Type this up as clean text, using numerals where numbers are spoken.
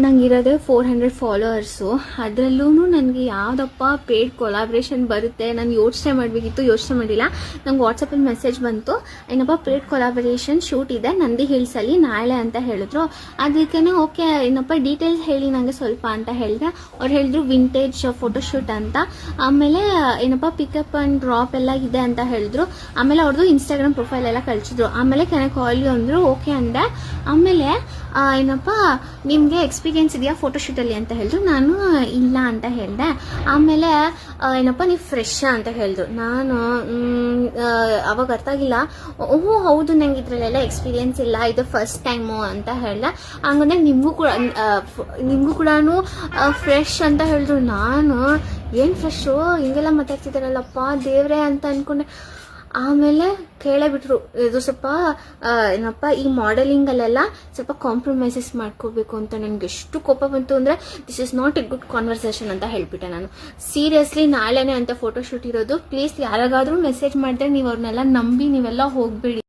ನಂಗಿರೋದೇ 400 followers. ಅದರಲ್ಲೂ ನನಗೆ ಯಾವುದಪ್ಪ ಪೇಯ್ಡ್ ಕೊಲಾಬ್ರೇಷನ್ ಬರುತ್ತೆ, ನಾನು ಯೋಚನೆ ಮಾಡಿಲ್ಲ. ನಂಗೆ ವಾಟ್ಸಪ್ಪಲ್ಲಿ ಮೆಸೇಜ್ ಬಂತು, ಏನಪ್ಪ ಪೇಯ್ಡ್ ಕೊಲಾಬ್ರೇಷನ್ ಶೂಟ್ ಇದೆ ನಂದಿ ಹಿಲ್ಸಲ್ಲಿ ನಾಳೆ ಅಂತ ಹೇಳಿದ್ರು. ಅದಕ್ಕೆ ಓಕೆ ಏನಪ್ಪ ಡೀಟೇಲ್ಸ್ ಹೇಳಿ ನನಗೆ ಸ್ವಲ್ಪ ಅಂತ ಹೇಳಿದೆ. ಅವ್ರು ಹೇಳಿದ್ರು ವಿಂಟೇಜ್ ಫೋಟೋಶೂಟ್ ಅಂತ. ಆಮೇಲೆ ಏನಪ್ಪ ಪಿಕಪ್ ಆ್ಯಂಡ್ ಡ್ರಾಪ್ ಎಲ್ಲ ಇದೆ ಅಂತ ಹೇಳಿದ್ರು. ಆಮೇಲೆ ಅವ್ರದ್ದು ಇನ್ಸ್ಟಾಗ್ರಾಮ್ ಪ್ರೊಫೈಲ್ ಎಲ್ಲ ಕಳಿಸಿದ್ರು. ಆಮೇಲೆ ಕೆನ ಕಾಲ್ ಯು ಅಂದರು, ಓಕೆ ಅಂದೆ. ಆಮೇಲೆ ಏನಪ್ಪ ನಿಮಗೆ ಎಕ್ಸ್ಪೀರಿಯೆನ್ಸ್ ಇದೆಯಾ ಫೋಟೋಶೂಟಲ್ಲಿ ಅಂತ ಹೇಳಿದ್ರು. ನಾನು ಇಲ್ಲ ಅಂತ ಹೇಳಿದೆ. ಆಮೇಲೆ ಏನಪ್ಪ ನೀವು ಫ್ರೆಶ್ ಅಂತ ಹೇಳಿದ್ರು. ನಾನು ಅವಾಗ ಅರ್ಥ ಆಗಿಲ್ಲ. ಹೌದು ನಂಗೆ ಇದರಲ್ಲೆಲ್ಲ ಎಕ್ಸ್ಪೀರಿಯೆನ್ಸ್ ಇಲ್ಲ, ಇದು ಫಸ್ಟ್ ಟೈಮು ಅಂತ ಹೇಳಿದೆ. ಹಂಗಂದ್ರೆ ನಿಮಗೂ ಕೂಡ ಫ್ರೆಶ್ ಅಂತ ಹೇಳಿದ್ರು. ನಾನು ಏನು ಫ್ರೆಶು ಹಿಂಗೆಲ್ಲ ಮಾತಾಡ್ತಿದ್ದಾರಲ್ಲಪ್ಪ ದೇವ್ರೆ ಅಂತ ಅಂದ್ಕೊಂಡೆ. ಆಮೇಲೆ ಕೇಳೇ ಬಿಟ್ರು, ಇದು ಸ್ವಲ್ಪ ಏನಪ್ಪ ಈ ಮಾಡೆಲಿಂಗಲ್ಲೆಲ್ಲ ಸ್ವಲ್ಪ ಕಾಂಪ್ರಮೈಸಸ್ ಮಾಡ್ಕೋಬೇಕು ಅಂತ. ನನಗೆ ಎಷ್ಟು ಕೋಪ ಬಂತು ಅಂದರೆ this is not A good conversation ಅಂತ ಹೇಳ್ಬಿಟ್ಟೆ ನಾನು. ಸೀರಿಯಸ್ಲಿ ನಾಳೆನೇ ಅಂತ ಫೋಟೋಶೂಟ್ ಇರೋದು. ಪ್ಲೀಸ್ ಯಾರಿಗಾದ್ರೂ ಮೆಸೇಜ್ ಮಾಡಿದ್ರೆ ನೀವು ಅವ್ರನ್ನೆಲ್ಲ ನಂಬಿ ನೀವೆಲ್ಲ ಹೋಗಬೇಡಿ.